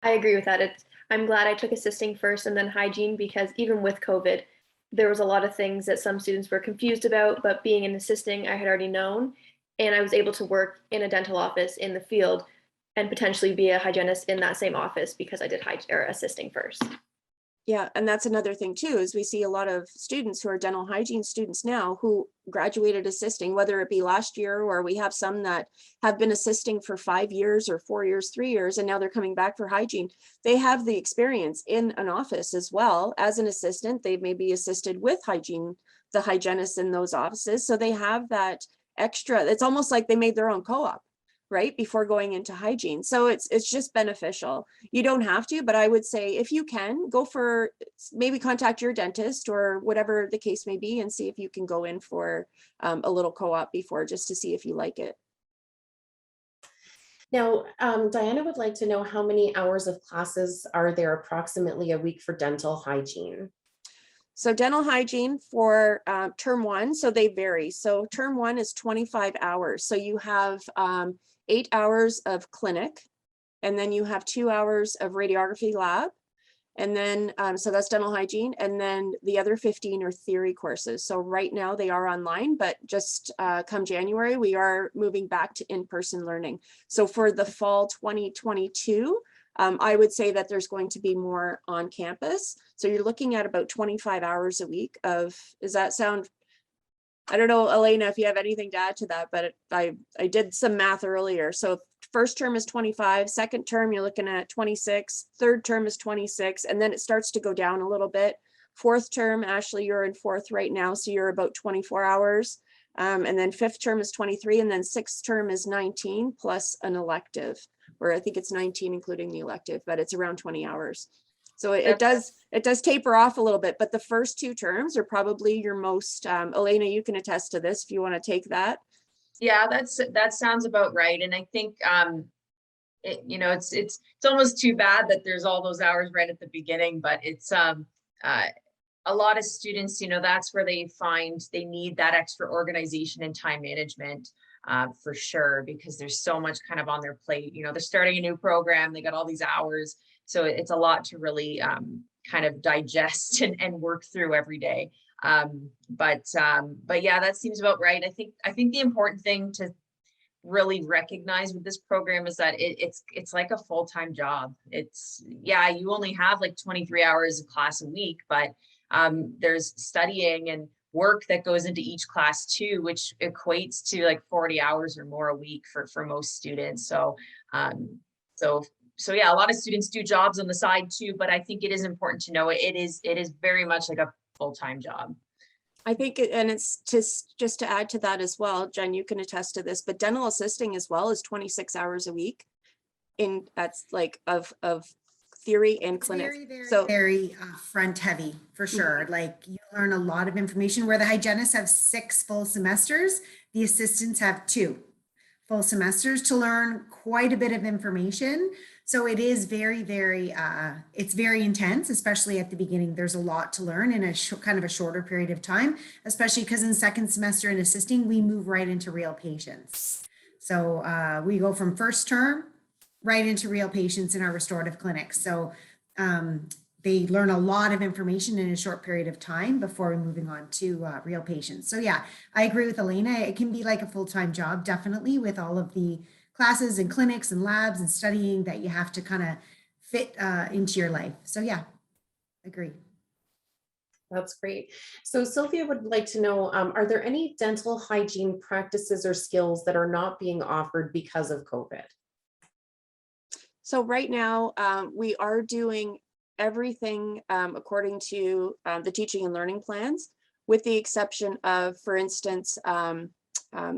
I agree with that. I'm glad I took assisting first and then hygiene, because even with COVID, there was a lot of things that some students were confused about, but being in assisting, I had already known, and I was able to work in a dental office in the field and potentially be a hygienist in that same office because I did assisting first. Yeah, and that's another thing too, is we see a lot of students who are dental hygiene students now who graduated assisting, whether it be last year, or we have some that have been assisting for 5 years or 4 years, 3 years, and now they're coming back for hygiene. They have the experience in an office as well as an assistant. They may be assisted with hygiene, the hygienists in those offices. So they have that extra, it's almost like they made their own co-op, right, before going into hygiene. So it's just beneficial. You don't have to, but I would say if you can, go for, maybe contact your dentist or whatever the case may be, and see if you can go in for a little co-op before, just to see if you like it. Now, Diana would like to know, how many hours of classes are there approximately a week for dental hygiene? So dental hygiene for term 1, so they vary. So term 1 is 25 hours. So you have 8 hours of clinic, and then you have 2 hours of radiography lab. And then, so that's dental hygiene. And then the other 15 are theory courses. So right now they are online, but just come January, we are moving back to in-person learning. So for the fall 2022, I would say that there's going to be more on campus. So you're looking at about 25 hours a week of, does that sound, I don't know, Elena, if you have anything to add to that, but I did some math earlier. So first term is 25, second term, you're looking at 26, third term is 26, and then it starts to go down a little bit. Fourth term, Ashley, you're in 4th right now, so you're about 24 hours. And then 5th term is 23, and then 6th term is 19 plus an elective, where I think it's 19 including the elective, but it's around 20 hours. So it does taper off a little bit, but the first 2 terms are probably your most, Elena, you can attest to this if you want to take that. Yeah, that sounds about right. And I think it's almost too bad that there's all those hours right at the beginning, but it's a lot of students, that's where they find they need that extra organization and time management for sure, because there's so much kind of on their plate. They're starting a new program, they got all these hours. So it's a lot to really kind of digest and work through every day. But yeah, that seems about right. I think the important thing to really recognize with this program is that it's like a full-time job. You only have like 23 hours of class a week, but there's studying and work that goes into each class too, which equates to like 40 hours or more a week for most students. So yeah, a lot of students do jobs on the side too, but I think it is important to know it is very much like a full-time job. I think, and it's just to add to that as well, Jen, you can attest to this, but dental assisting as well is 26 hours a week that's like of theory and clinic. Very front heavy for sure. Like you learn a lot of information, where the hygienists have 6 full semesters, the assistants have 2 full semesters to learn quite a bit of information. So it is very, very, it's very intense, especially at the beginning. There's a lot to learn in a kind of a shorter period of time, especially because in second semester in assisting, we move right into real patients. So we go from first term right into real patients in our restorative clinics. So they learn a lot of information in a short period of time before we're moving on to real patients. So yeah, I agree with Elena. It can be like a full-time job, definitely, with all of the classes and clinics and labs and studying that you have to kind of fit into your life. So yeah, agree. That's great. So Sylvia would like to know, are there any dental hygiene practices or skills that are not being offered because of COVID? So right now, we are doing everything according to the teaching and learning plans, with the exception of, for instance,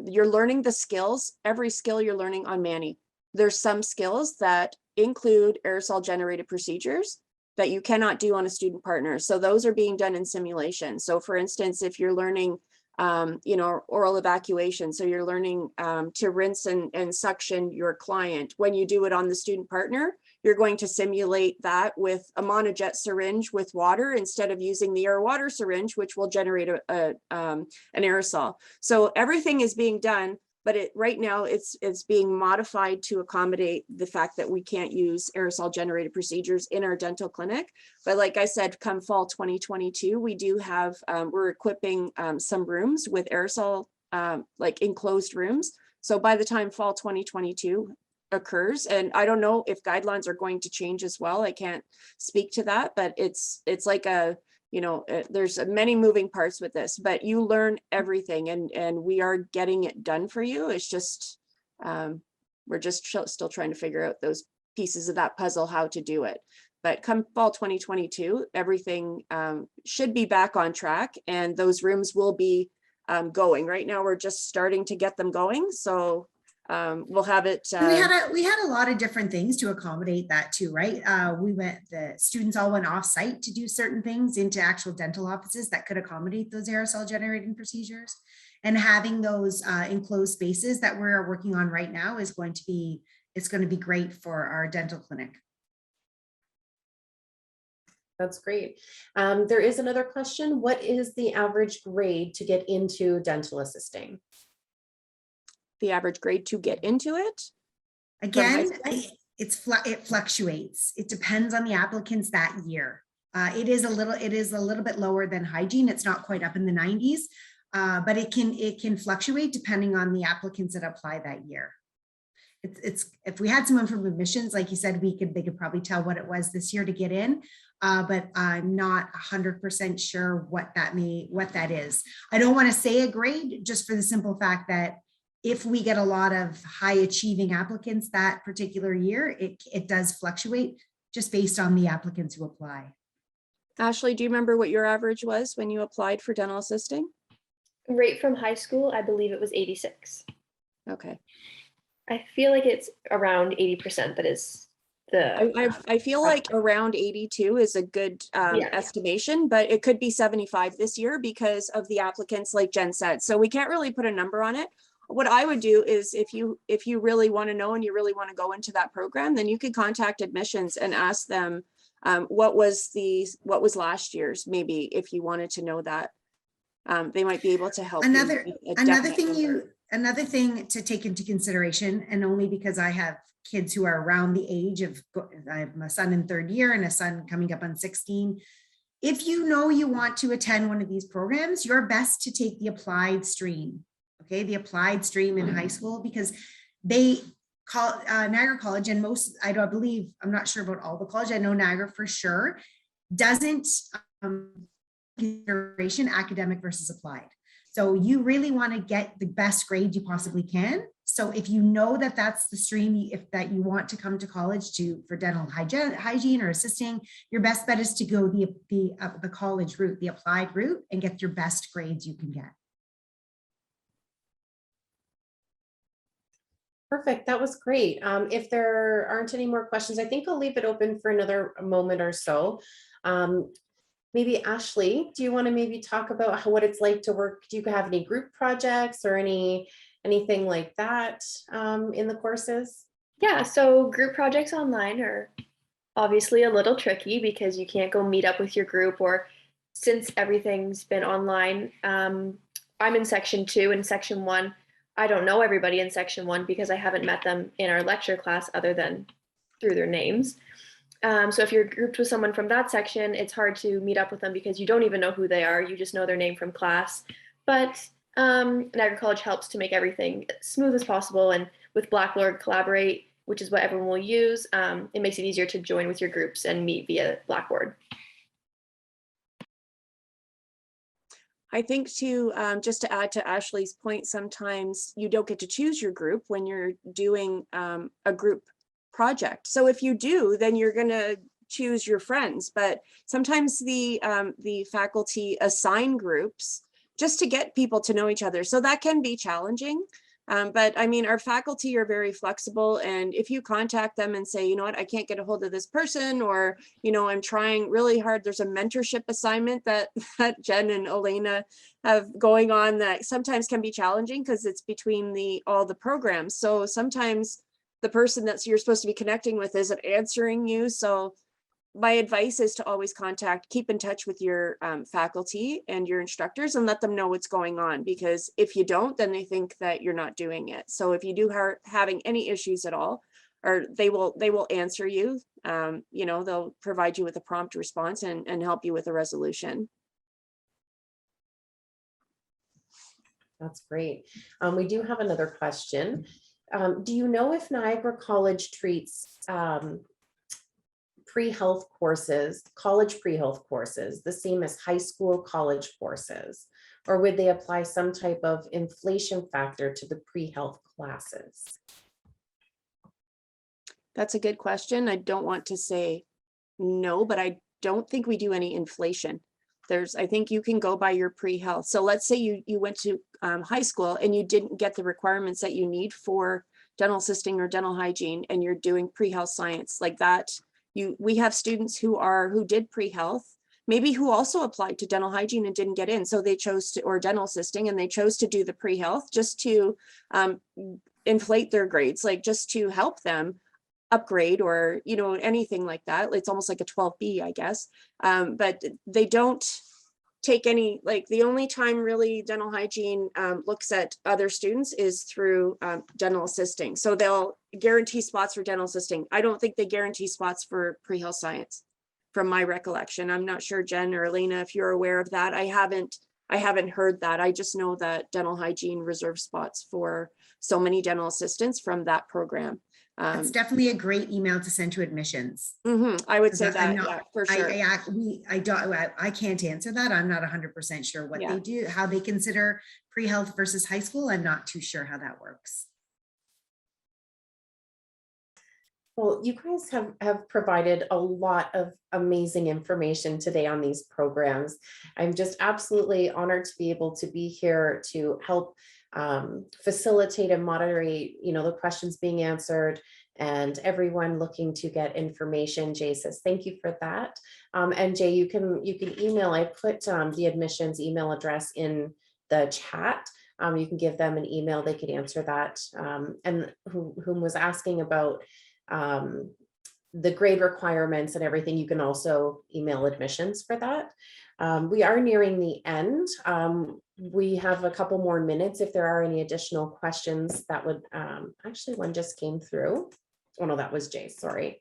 you're learning the skills, every skill you're learning on Manny. There's some skills that include aerosol generated procedures that you cannot do on a student partner. So those are being done in simulation. So for instance, if you're learning oral evacuation. So you're learning to rinse and suction your client. When you do it on the student partner, you're going to simulate that with a monojet syringe with water instead of using the air water syringe, which will generate an aerosol. So everything is being done, but right now it's being modified to accommodate the fact that we can't use aerosol generated procedures in our dental clinic. But like I said, come fall 2022, we do have, we're equipping some rooms with aerosol, like enclosed rooms. So by the time fall 2022 occurs, and I don't know if guidelines are going to change as well, I can't speak to that, but it's like a, there's many moving parts with this, but you learn everything, and we are getting it done for you. It's just, we're just still trying to figure out those pieces of that puzzle, how to do it. But come fall 2022, everything should be back on track, and those rooms will be going. Right now, we're just starting to get them going. So we'll have it. We had a lot of different things to accommodate that too, right? The students all went off site to do certain things into actual dental offices that could accommodate those aerosol generating procedures. And having those enclosed spaces that we're working on right now is going to be, it's going to be great for our dental clinic. That's great. There is another question. What is the average grade to get into dental assisting? The average grade to get into it? Again, it fluctuates. It depends on the applicants that year. It is a little bit lower than hygiene. It's not quite up in the 90s, but it can fluctuate depending on the applicants that apply that year. It's if we had someone from admissions, like you said, they could probably tell what it was this year to get in, but I'm not 100% sure what that is. I don't want to say a grade just for the simple fact that if we get a lot of high achieving applicants that particular year, it does fluctuate just based on the applicants who apply. Ashley, do you remember what your average was when you applied for dental assisting? Right from high school, I believe it was 86. Okay. I feel like it's around 80%. That is the. I feel like around 82 is a good estimation, but it could be 75 this year because of the applicants, like Jen said. So we can't really put a number on it. What I would do is if you really want to know and you really want to go into that program, then you could contact admissions and ask them what was last year's, maybe, if you wanted to know that. They might be able to help. Another thing to take into consideration, and only because I have kids who are around the age of, I have my son in 3rd year and a son coming up on 16. If you know you want to attend one of these programs, you're best to take the applied stream. Okay, the applied stream in high school, because they call Niagara College, and I'm not sure about all the college, I know Niagara for sure, doesn't consideration academic versus applied. So you really want to get the best grade you possibly can. So if you know that that's the stream, that you want to come to college for dental hygiene or assisting, your best bet is to go the college route, the applied route, and get your best grades you can get. Perfect. That was great. If there aren't any more questions, I think I'll leave it open for another moment or so. Maybe Ashley, do you want to maybe talk about what it's like to work? Do you have any group projects or anything like that in the courses? Yeah, so group projects online are obviously a little tricky because you can't go meet up with your group, or since everything's been online. I'm in section 2 and section 1. I don't know everybody in section 1 because I haven't met them in our lecture class other than through their names. So if you're grouped with someone from that section, it's hard to meet up with them because you don't even know who they are. You just know their name from class. But Niagara College helps to make everything smooth as possible. And with Blackboard Collaborate, which is what everyone will use, it makes it easier to join with your groups and meet via Blackboard. I think to just to add to Ashley's point, sometimes you don't get to choose your group when you're doing a group project. So if you do, then you're going to choose your friends. But sometimes the faculty assign groups just to get people to know each other. So that can be challenging. But I mean, our faculty are very flexible. And if you contact them and say, you know what, I can't get a hold of this person, or, you know, I'm trying really hard. There's a mentorship assignment that Jen and Elena have going on that sometimes can be challenging because it's between all the programs. So sometimes the person that you're supposed to be connecting with isn't answering you. So my advice is to always keep in touch with your faculty and your instructors and let them know what's going on, because if you don't, then they think that you're not doing it. So if you do having any issues at all, or they will answer you, you know, they'll provide you with a prompt response and help you with a resolution. That's great. We do have another question. Do you know if Niagara College treats PreHealth courses, college PreHealth courses, the same as high school college courses, or would they apply some type of inflation factor to the PreHealth classes? That's a good question. I don't want to say no, but I don't think we do any inflation. I think you can go by your PreHealth. So let's say you went to high school and you didn't get the requirements that you need for dental assisting or dental hygiene, and you're doing PreHealth science like that. We have students who did PreHealth, maybe who also applied to dental hygiene and didn't get in. So they chose to, or dental assisting, and they chose to do the PreHealth just to inflate their grades, like just to help them upgrade, or, you know, anything like that. It's almost like a 12B, I guess. But they don't take any, like the only time really dental hygiene looks at other students is through dental assisting. So they'll guarantee spots for dental assisting. I don't think they guarantee spots for PreHealth science from my recollection. I'm not sure, Jen or Elena, if you're aware of that. I haven't heard that. I just know that dental hygiene reserves spots for so many dental assistants from that program. It's definitely a great email to send to admissions. I would say that, yeah, for sure. I can't answer that. I'm not 100% sure what they do, how they consider PreHealth versus high school. I'm not too sure how that works. Well, you guys have provided a lot of amazing information today on these programs. I'm just absolutely honored to be able to be here to help facilitate and moderate, you know, the questions being answered and everyone looking to get information. Jay says, thank you for that. And Jay, you can email, I put the admissions email address in the chat. You can give them an email, they could answer that. And whom was asking about the grade requirements and everything, you can also email admissions for that. We are nearing the end. We have a couple more minutes if there are any additional questions that would, actually one just came through. Oh no, that was Jay, sorry.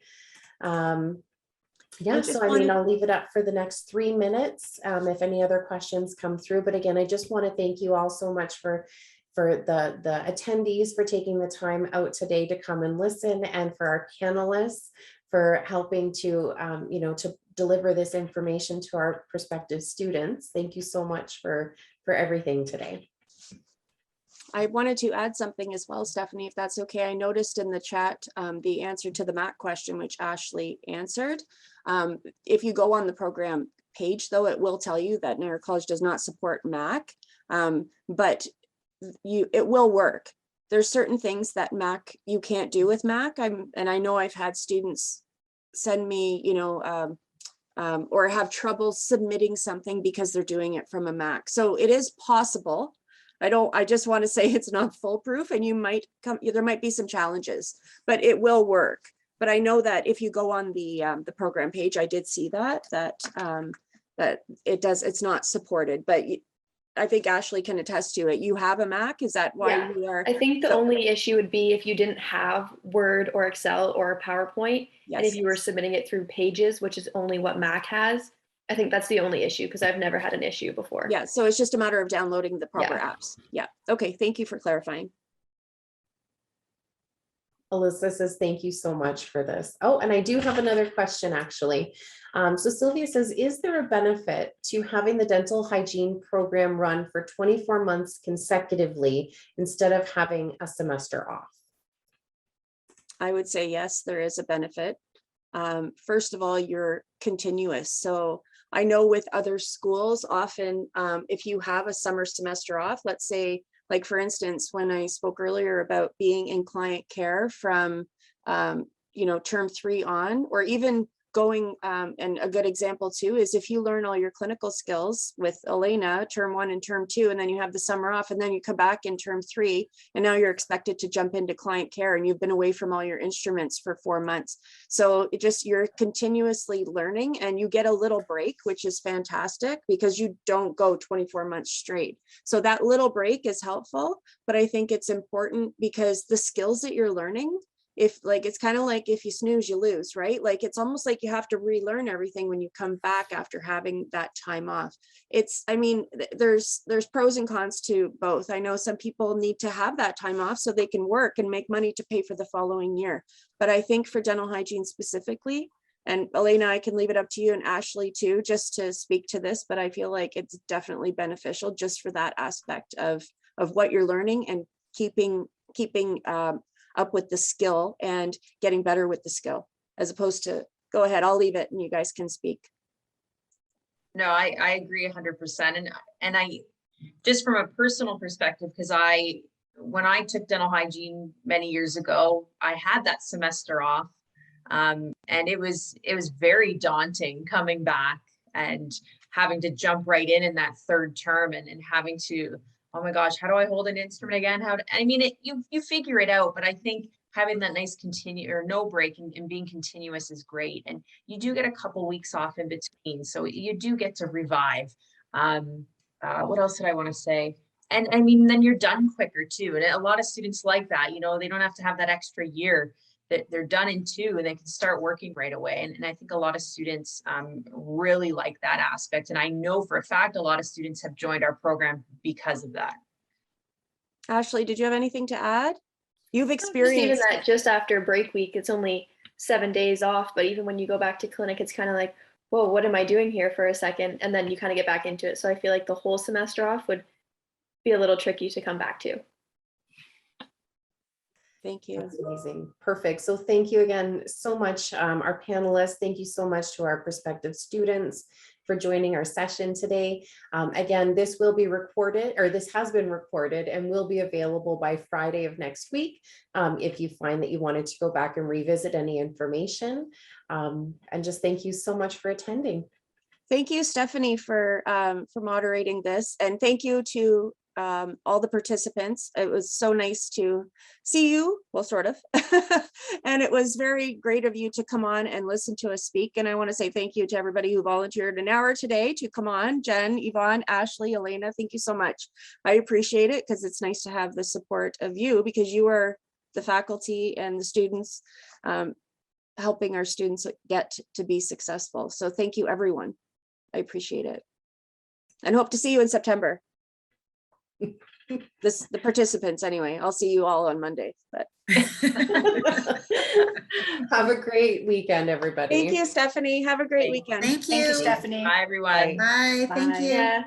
Yeah, so I mean, I'll leave it up for the next 3 minutes if any other questions come through. But again, I just want to thank you all so much for the attendees for taking the time out today to come and listen, and for our panelists for helping to, you know, to deliver this information to our prospective students. Thank you so much for everything today. I wanted to add something as well, Stephanie, if that's okay. I noticed in the chat the answer to the MAC question, which Ashley answered. If you go on the program page, though, it will tell you that Niagara College does not support MAC, but it will work. There's certain things that MAC you can't do with MAC. And I know I've had students send me, you know, or have trouble submitting something because they're doing it from a MAC. So it is possible. I just want to say it's not foolproof, and there might be some challenges, but it will work. But I know that if you go on the program page, I did see that it's not supported, but I think Ashley can attest to it. You have a Mac, is that why you are? I think the only issue would be if you didn't have Word or Excel or PowerPoint, and if you were submitting it through Pages, which is only what Mac has. I think that's the only issue, because I've never had an issue before. Yeah, so it's just a matter of downloading the proper apps. Yeah, okay, thank you for clarifying. Alyssa says, thank you so much for this. Oh, and I do have another question, actually. So Sylvia says, is there a benefit to having the dental hygiene program run for 24 months consecutively instead of having a semester off? I would say yes, there is a benefit. First of all, you're continuous. So I know with other schools, often if you have a summer semester off, let's say, like for instance, when I spoke earlier about being in client care from, term 3 on, or even going, and a good example too, is if you learn all your clinical skills with Elena, term 1 and term 2, and then you have the summer off, and then you come back in term 3, and now you're expected to jump into client care, and you've been away from all your instruments for 4 months. So you're continuously learning, and you get a little break, which is fantastic because you don't go 24 months straight. So that little break is helpful, but I think it's important because the skills that you're learning, it's kind of like if you snooze, you lose, right? Like it's almost like you have to relearn everything when you come back after having that time off. There's pros and cons to both. I know some people need to have that time off so they can work and make money to pay for the following year. But I think for dental hygiene specifically, and Elena, I can leave it up to you, and Ashley too, just to speak to this, but I feel like it's definitely beneficial just for that aspect of what you're learning and keeping up with the skill and getting better with the skill, as opposed to, go ahead, I'll leave it and you guys can speak. No, I agree 100%. And I, just from a personal perspective, because when I took dental hygiene many years ago, I had that semester off. And it was very daunting coming back and having to jump right in that third term and having to, oh my gosh, how do I hold an instrument again? You figure it out, but I think having that nice no break and being continuous is great. And you do get a couple weeks off in between, so you do get to revive. What else did I want to say? And then you're done quicker too. And a lot of students like that, they don't have to have that extra year. That they're done in 2 and they can start working right away. And I think a lot of students really like that aspect. And I know for a fact, a lot of students have joined our program because of that. Ashley, did you have anything to add? You've Even experienced that just after break week, it's only 7 days off, but even when you go back to clinic, it's kind of like, whoa, what am I doing here for a second? And then you kind of get back into it. So I feel like the whole semester off would be a little tricky to come back to. Thank you. That's amazing. Perfect. So thank you again so much, our panelists. Thank you so much to our prospective students for joining our session today. Again, this will be recorded, or this has been recorded and will be available by Friday of next week. If you find that you wanted to go back and revisit any information, and just thank you so much for attending. Thank you, Stephanie, for moderating this, and thank you to all the participants. It was so nice to see you, well, sort of, and it was very great of you to come on and listen to us speak. And I want to say thank you to everybody who volunteered an hour today to come on. Jen, Yvonne, Ashley, Elena, thank you so much. I appreciate it because it's nice to have the support of you, because you are the faculty and the students helping our students get to be successful. So thank you, everyone. I appreciate it, and hope to see you in September. The participants anyway. I'll see you all on Monday. But have a great weekend, everybody. Thank you, Stephanie. Have a great weekend. Thank you. Thank you, Stephanie. Bye, everyone. Bye. Thank Bye. you. Yeah.